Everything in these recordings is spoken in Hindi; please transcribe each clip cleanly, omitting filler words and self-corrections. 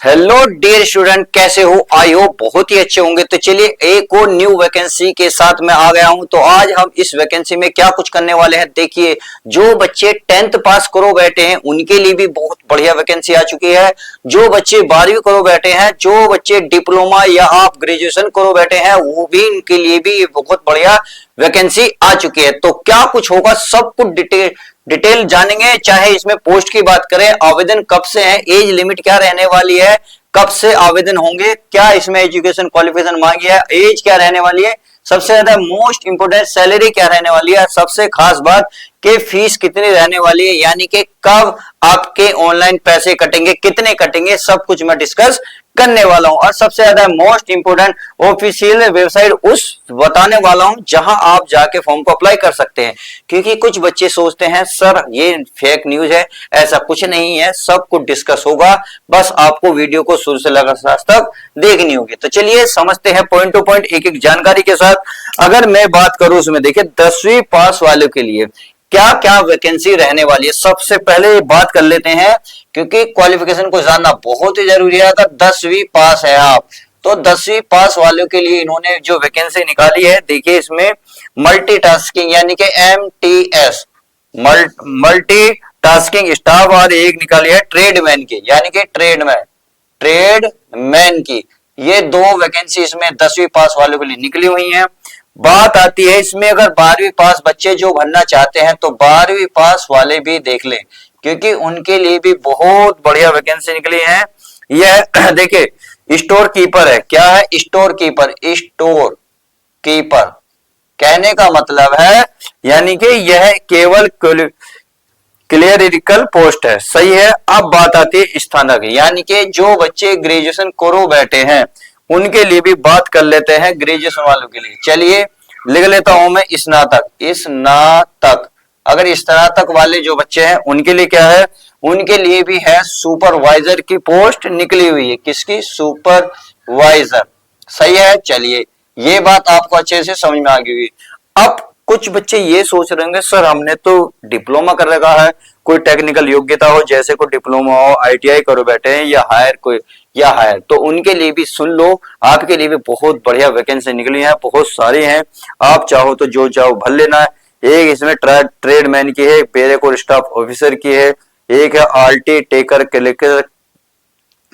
हेलो डियर स्टूडेंट, कैसे हो? आई होप बहुत ही अच्छे होंगे। तो चलिए एक और न्यू वैकेंसी के साथ मैं आ गया हूं। तो आज हम इस वैकेंसी में क्या कुछ करने वाले हैं, देखिए। जो बच्चे 10th पास करो बैठे हैं उनके लिए भी बहुत बढ़िया वैकेंसी आ चुकी है। जो बच्चे 12वीं करो बैठे हैं, जो बच्चे डिप्लोमा या आप ग्रेजुएशन करो बैठे हैं, वो भी इनके लिए भी बहुत बढ़िया वैकेंसी आ चुकी है। तो क्या कुछ होगा, सब कुछ डिटेल जानेंगे। चाहे इसमें पोस्ट की बात करें, आवेदन कब से है, एज लिमिट क्या रहने वाली है, कब से आवेदन होंगे, क्या इसमें एजुकेशन क्वालिफिकेशन मांगी है, एज क्या रहने वाली है, सबसे ज्यादा मोस्ट इंपोर्टेंट सैलरी क्या रहने वाली है, सबसे खास बात कि फीस कितनी रहने वाली है, यानी कि कब आपके ऑनलाइन पैसे कटेंगे, कितने कटेंगे, सब कुछ मैं डिस्कस करने वाला हूं। और सबसे ज्यादा मोस्ट इंपोर्टेंट ऑफिशियल वेबसाइट उस बताने वाला हूं जहां आप जाके फॉर्म को अप्लाई कर सकते हैं। क्योंकि कुछ बच्चे सोचते हैं सर ये फेक न्यूज है, ऐसा कुछ नहीं है, सब कुछ डिस्कस होगा, बस आपको वीडियो को शुरू से लेकर लास्ट तक देखनी होगी। तो चलिए समझते हैं पॉइंट टू पॉइंट एक एक जानकारी के साथ। अगर मैं बात करूं उसमें, देखिए 10वीं पास वालों के लिए क्या क्या वैकेंसी रहने वाली है, सबसे पहले बात कर लेते हैं। क्योंकि क्वालिफिकेशन को जानना बहुत ही जरूरी है। अगर 10वीं पास है आप, तो 10वीं पास वालों के लिए इन्होंने जो वैकेंसी निकाली है, देखिए इसमें मल्टीटास्किंग यानी कि MTS मल्टीटास्किंग स्टाफ, और एक निकाली है ट्रेडमैन की, यानी कि ट्रेडमैन की। ये दो वैकेंसी इसमें 10वीं पास वालों के लिए निकली हुई हैं। बात आती है इसमें, अगर 12वीं पास बच्चे जो भरना चाहते हैं तो 12वीं पास वाले भी देख लें, क्योंकि उनके लिए भी बहुत बढ़िया वैकेंसी निकली है। यह देखिए स्टोर कीपर है। क्या है? Store keeper. स्टोर कीपर कहने का मतलब है, यानी कि यह केवल क्लियरिकल पोस्ट है, सही है। अब बात आती है स्नातक, यानी कि जो बच्चे ग्रेजुएशन करो बैठे हैं उनके लिए भी बात कर लेते हैं, ग्रेजुएशन वालों के लिए। चलिए लिख लेता हूं मैं स्नातक। अगर स्नातक वाले जो बच्चे हैं उनके लिए क्या है, उनके लिए भी है सुपरवाइजर की पोस्ट निकली हुई है। किसकी? सुपरवाइजर, सही है। चलिए ये बात आपको अच्छे से समझ में आ गई होगी। अब कुछ बच्चे ये सोच रहे होंगे सर हमने तो डिप्लोमा कर रखा है, कोई टेक्निकल योग्यता हो, जैसे कोई डिप्लोमा हो, ITI करो बैठे हैं, या हायर, तो उनके लिए भी सुन लो, आपके लिए भी बहुत बढ़िया वैकेंसी निकली है, बहुत सारी हैं। आप चाहो तो जो चाहो भर लेना है। एक इसमें ट्रेडमैन की है, पेरेकोर स्टाफ ऑफिसर की है, एक है RT टेकर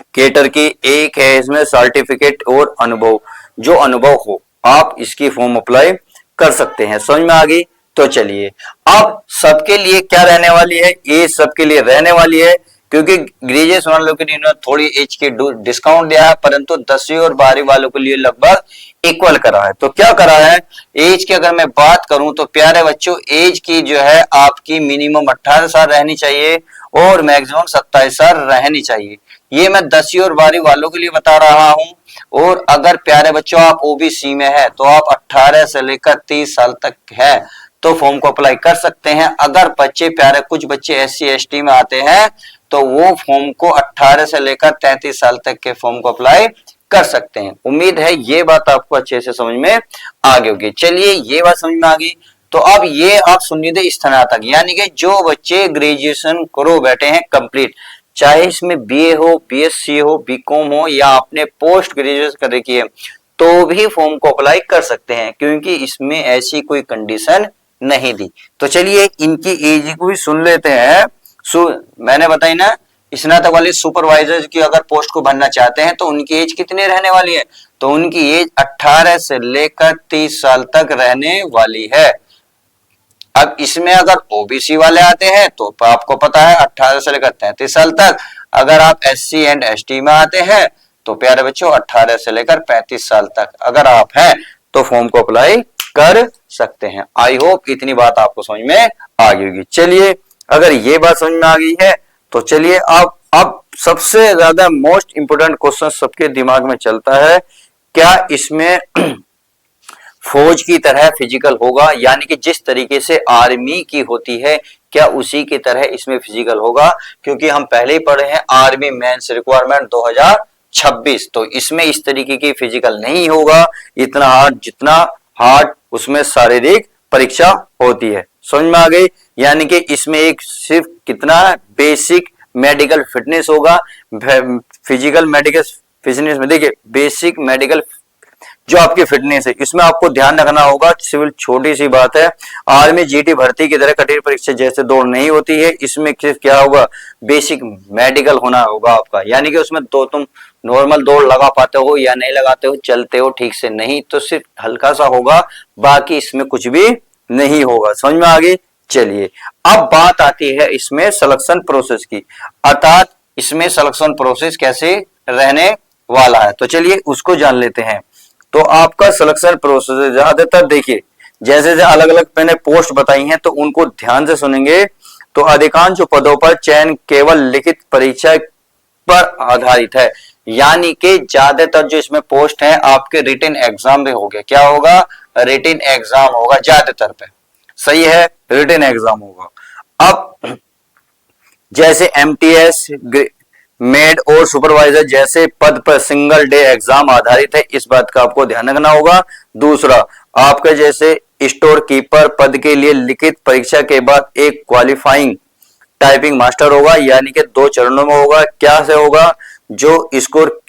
केटर की, एक है इसमें सर्टिफिकेट और अनुभव, जो अनुभव हो आप इसकी फॉर्म अप्लाई कर सकते हैं। समझ में आ गई? तो चलिए अब सबके लिए क्या रहने वाली है, ये सबके लिए रहने वाली है। क्योंकि ग्रेजुएशन वालों के लिए थोड़ी एज के डिस्काउंट दिया है, परंतु 10वीं और 12वीं वालों के लिए लगभग इक्वल करा है। तो क्या करा है, एज की अगर मैं बात करूं तो प्यारे बच्चों, एज की जो है आपकी मिनिमम 18 साल रहनी चाहिए और मैक्सिमम 27 साल रहनी चाहिए। ये मैं 10वीं और 12वीं वालों के लिए बता रहा हूं। और अगर प्यारे बच्चों आप OBC में है तो आप 18 से लेकर 30 साल तक है तो फॉर्म को अप्लाई कर सकते हैं। अगर बच्चे प्यारे कुछ बच्चे SC ST में आते हैं तो वो फॉर्म को 18 से लेकर 33 साल तक के फॉर्म को अप्लाई कर सकते हैं। उम्मीद है ये बात आपको अच्छे से समझ में आ गई होगी। चलिए ये बात समझ में आ गई, तो अब ये आप सुन लीजिए स्नातक, यानी कि जो बच्चे ग्रेजुएशन करो बैठे हैं कंप्लीट, चाहे इसमें BA हो, BSc हो, BCom हो, या आपने पोस्ट ग्रेजुएशन कर रखी है, तो भी फॉर्म को अप्लाई कर सकते हैं, क्योंकि इसमें ऐसी कोई कंडीशन नहीं दी। तो चलिए इनकी एज को भी सुन लेते हैं। मैंने बताई ना, स्नातक वाले सुपरवाइजर की अगर पोस्ट को भरना चाहते हैं तो उनकी एज कितनी रहने वाली है, तो उनकी एज 18 से लेकर 30 साल तक रहने वाली है। अब इसमें अगर OBC वाले आते हैं तो आपको पता है 18 से लेकर 33 साल तक। अगर आप SC एंड ST में आते हैं तो प्यारे बच्चों 18 से लेकर 35 साल तक अगर आप हैं तो फॉर्म को अप्लाई कर सकते हैं। आई होप इतनी बात आपको समझ में आ गई होगी। चलिए अगर ये बात समझ में आ गई है तो चलिए अब सबसे ज्यादा मोस्ट इंपोर्टेंट क्वेश्चन सबके दिमाग में चलता है, क्या इसमें फौज की तरह फिजिकल होगा, यानी कि जिस तरीके से आर्मी की होती है क्या उसी की तरह इसमें फिजिकल होगा? क्योंकि हम पहले ही पढ़े हैं आर्मी मेंस रिक्वायरमेंट 2026, तो इसमें इस तरीके की फिजिकल नहीं होगा इतना हार्ड, जितना हार्ड उसमें शारीरिक परीक्षा होती है। समझ में आ गई? यानी कि इसमें एक सिर्फ कितना बेसिक मेडिकल फिटनेस होगा। फिजिकल मेडिकल फिटनेस में देखिए बेसिक मेडिकल जो आपकी फिटनेस है, इसमें आपको ध्यान रखना होगा। सिविल छोटी सी बात है, आर्मी जीटी भर्ती की तरह कठिन परीक्षा जैसे दौड़ नहीं होती है। इसमें सिर्फ क्या होगा, बेसिक मेडिकल होना होगा आपका, यानी कि उसमें तो तुम नॉर्मल दौड़ लगा पाते हो या नहीं लगाते हो, चलते हो ठीक से, नहीं तो सिर्फ हल्का सा होगा, बाकी इसमें कुछ भी नहीं होगा। समझ में आ गई? चलिए अब बात आती है इसमें सिलेक्शन प्रोसेस की, अर्थात इसमें सिलेक्शन प्रोसेस कैसे रहने वाला है, तो चलिए उसको जान लेते हैं। तो आपका सिलेक्शन प्रोसेस ज्यादातर देखिए, जैसे जैसे अलग अलग मैंने पोस्ट बताई हैं तो उनको ध्यान से सुनेंगे। तो अधिकांश पदों पर चयन केवल लिखित परीक्षा पर आधारित है, यानी कि ज्यादातर जो इसमें पोस्ट है आपके रिटन एग्जाम में हो गया, क्या होगा, रिटन एग्जाम होगा ज्यादातर पे, सही है, रिटन एग्जाम होगा। अब जैसे एमटीएस, मेड और सुपरवाइजर जैसे पद पर सिंगल डे एग्जाम आधारित है, इस बात का आपको ध्यान रखना होगा। दूसरा, आपके जैसे स्टोर कीपर पद के लिए लिखित परीक्षा के बाद एक क्वालिफाइंग टाइपिंग मास्टर होगा, यानी कि 2 चरणों में होगा। क्या से होगा, जो स्कोर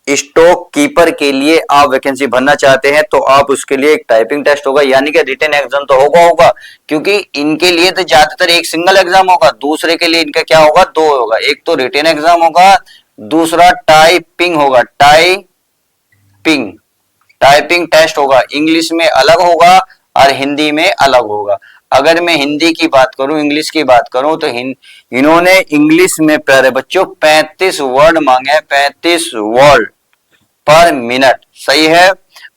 स्टॉक कीपर के लिए आप वैकेंसी भरना चाहते हैं तो आप उसके लिए एक टाइपिंग टेस्ट होगा, यानी कि रिटन एग्जाम तो होगा, क्योंकि इनके लिए तो ज्यादातर एक सिंगल एग्जाम होगा, दूसरे के लिए इनका क्या होगा, 2 होगा। एक तो रिटन एग्जाम होगा, दूसरा टाइपिंग होगा, टाइपिंग टेस्ट होगा। इंग्लिश में अलग होगा और हिंदी में अलग होगा। अगर मैं हिंदी की बात करूं, इंग्लिश की बात करूं, तो इन्होंने इंग्लिश में प्यारे बच्चों 35 वर्ड मांगे हैं, 35 वर्ड पर मिनट, सही है।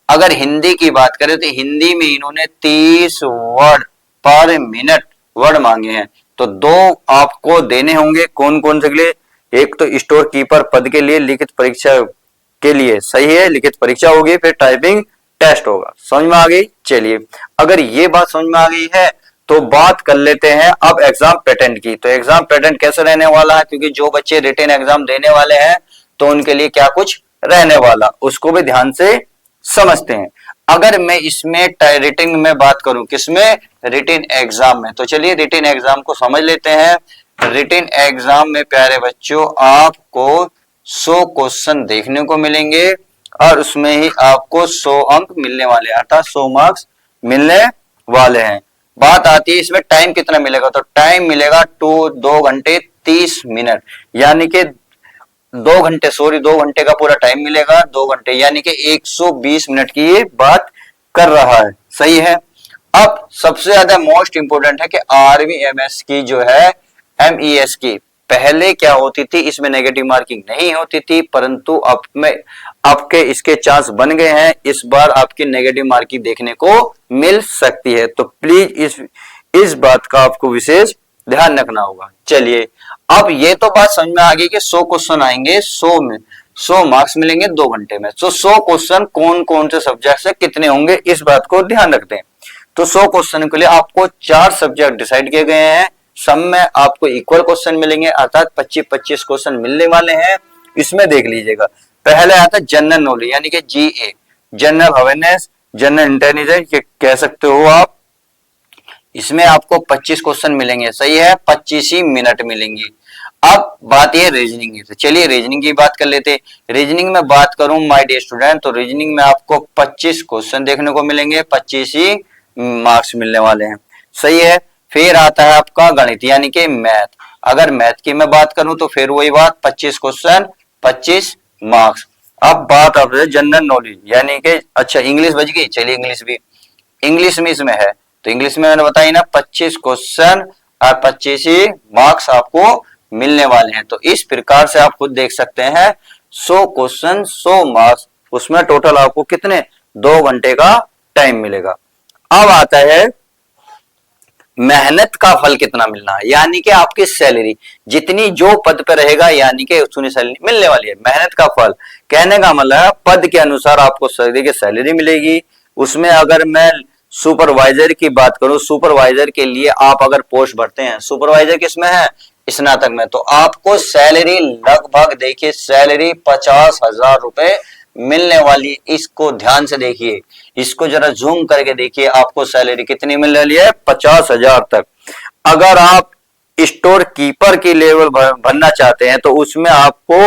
अगर हिंदी की बात करें तो हिंदी में इन्होंने 30 वर्ड पर मिनट वर्ड मांगे हैं। तो 2 आपको देने होंगे, कौन कौन से के लिए, एक तो स्टोर कीपर पद के लिए लिखित परीक्षा के लिए, सही है, लिखित परीक्षा होगी, फिर टाइपिंग टेस्ट होगा। समझ में आ गई? चलिए अगर ये बात समझ में आ गई है तो बात कर लेते हैं अब एग्जाम पैटर्न की। तो एग्जाम पैटर्न कैसे रहने वाला है, क्योंकि जो बच्चे रिटन एग्जाम देने वाले हैं तो उनके लिए क्या कुछ रहने वाला, उसको भी ध्यान से समझते हैं। अगर मैं इसमें रिटन में बात करूं, किसमें, रिटन एग्जाम में, तो चलिए रिटन एग्जाम को समझ लेते हैं। रिटन एग्जाम में प्यारे बच्चों आपको 100 क्वेश्चन देखने को मिलेंगे और उसमें ही आपको 100 अंक मिलने वाले, अर्थात 100 मार्क्स मिलने वाले हैं। बात आती है इसमें टाइम कितना मिलेगा, तो टाइम मिलेगा 2 घंटे 30 मिनट, यानी कि 2 घंटे का पूरा टाइम मिलेगा, 2 घंटे यानी कि 120 मिनट की ये बात कर रहा है, सही है। अब सबसे ज्यादा मोस्ट इंपोर्टेंट है कि आर्मी एमएस की जो है, एमईएस की पहले क्या होती थी, इसमें नेगेटिव मार्किंग नहीं होती थी, परंतु अब में आपके इसके चांस बन गए हैं, इस बार आपकी नेगेटिव मार्किंग देखने को मिल सकती है। तो प्लीज इस बात का आपको विशेष ध्यान रखना होगा। चलिए अब ये तो बात समझ में आ गई कि 100 क्वेश्चन आएंगे, 100 में 100 मार्क्स मिलेंगे 2 घंटे में। तो 100 क्वेश्चन कौन कौन से सब्जेक्ट से कितने होंगे, इस बात को ध्यान रखते हैं। तो 100 क्वेश्चन के लिए आपको 4 सब्जेक्ट डिसाइड किए गए हैं, सब में आपको इक्वल क्वेश्चन मिलेंगे, अर्थात 25-25 क्वेश्चन मिलने वाले हैं। इसमें देख लीजिएगा, पहले आता है जनरल नॉलेज, यानी कि जीए, जनरल अवेयरनेस, जनरल इंटेलिजेंस, ये कह सकते हो आप। इसमें आपको 25 क्वेश्चन मिलेंगे, सही है, 25 ही मिनट मिलेंगी। अब बात ये रीजनिंग की, तो चलिए रीजनिंग की बात कर लेते हैं। रीजनिंग में बात करूं माय डियर स्टूडेंट, तो रीजनिंग में आपको 25 क्वेश्चन देखने को मिलेंगे, 25 ही मार्क्स मिलने वाले हैं, सही है। फिर आता है आपका गणित, यानी कि मैथ। अगर मैथ की मैं बात करूं तो फिर वही बात, 25 क्वेश्चन 25 मार्क्स। अब बात आप जनरल नॉलेज, यानी कि अच्छा इंग्लिश बच गई, चलिए इंग्लिश भी, इंग्लिश में इसमें है, तो इंग्लिश में मैंने बताई ना 25 क्वेश्चन और 25 ही मार्क्स आपको मिलने वाले हैं। तो इस प्रकार से आप खुद देख सकते हैं, 100 क्वेश्चन 100 मार्क्स, उसमें टोटल आपको कितने, 2 घंटे का टाइम मिलेगा। अब आता है मेहनत का फल कितना मिलना है, यानी कि आपकी सैलरी जितनी जो पद पे रहेगा, यानी कि उतनी सैलरी मिलने वाली है। मेहनत का फल कहने का मतलब पद के अनुसार आपको सैलरी मिलेगी। उसमें अगर मैं सुपरवाइजर की बात करूं, सुपरवाइजर के लिए आप अगर पोस्ट भरते हैं, सुपरवाइजर किसमें है, स्नातक में, तो आपको सैलरी लगभग देखिए, सैलरी 50,000 रुपए मिलने वाली। इसको ध्यान से देखिए, इसको जरा जूम करके देखिए, आपको सैलरी कितनी मिल रही है, 50,000 तक। अगर आप स्टोर कीपर की लेवल बनना चाहते हैं तो उसमें आपको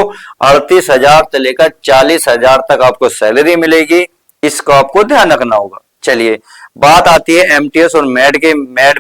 38,000 से लेकर 40,000 तक आपको सैलरी मिलेगी। इसको आपको ध्यान रखना होगा। चलिए बात आती है एमटीएस और मेड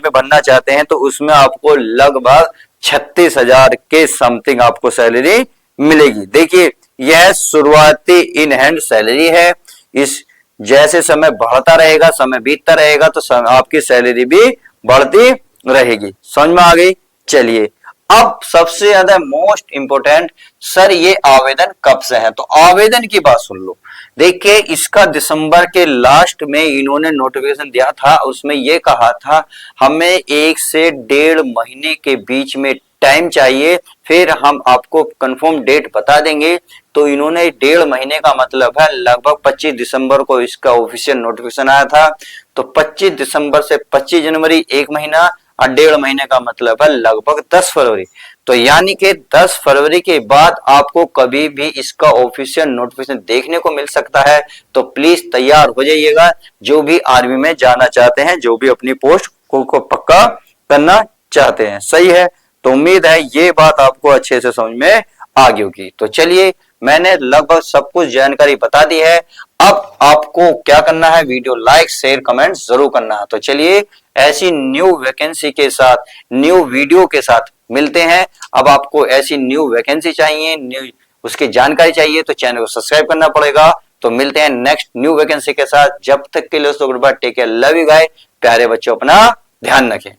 में बनना चाहते हैं तो उसमें आपको लगभग 36,000 के समथिंग आपको सैलरी मिलेगी। देखिए यह शुरुआती इन हैंड सैलरी है। इस जैसे समय बढ़ता रहेगा, समय बीतता रहेगा तो आपकी सैलरी भी बढ़ती रहेगी। समझ में आ गई। चलिए अब सबसे ज्यादा मोस्ट इंपोर्टेंट, सर ये आवेदन कब से है? तो आवेदन की बात सुन लो। देखिए इसका दिसंबर के लास्ट में इन्होंने नोटिफिकेशन दिया था, उसमें ये कहा था हमें 1 से 1.5 महीने के बीच में टाइम चाहिए, फिर हम आपको कंफर्म डेट बता देंगे। तो इन्होंने 1.5 महीने का मतलब है लगभग 25 दिसंबर को इसका ऑफिशियल नोटिफिकेशन आया था। तो 25 दिसंबर से 25 जनवरी 1 महीना और 1.5 महीने का मतलब है लगभग 10 फरवरी। तो यानी कि 10 फरवरी के बाद आपको कभी भी इसका ऑफिशियल नोटिफिकेशन देखने को मिल सकता है। तो प्लीज तैयार हो जाइएगा जो भी आर्मी में जाना चाहते हैं, जो भी अपनी पोस्ट को पक्का करना चाहते हैं। सही है। तो उम्मीद है ये बात आपको अच्छे से समझ में आ गई होगी। तो चलिए मैंने लगभग सब कुछ जानकारी बता दी है। अब आपको क्या करना है, वीडियो लाइक शेयर कमेंट जरूर करना है। तो चलिए ऐसी न्यू वैकेंसी के साथ, न्यू वीडियो के साथ मिलते हैं। अब आपको ऐसी न्यू वैकेंसी चाहिए, न्यू उसकी जानकारी चाहिए तो चैनल को सब्सक्राइब करना पड़ेगा। तो मिलते हैं नेक्स्ट न्यू वैकेंसी के साथ। जब तक के लिए take care, love you guys. प्यारे बच्चों अपना ध्यान रखें।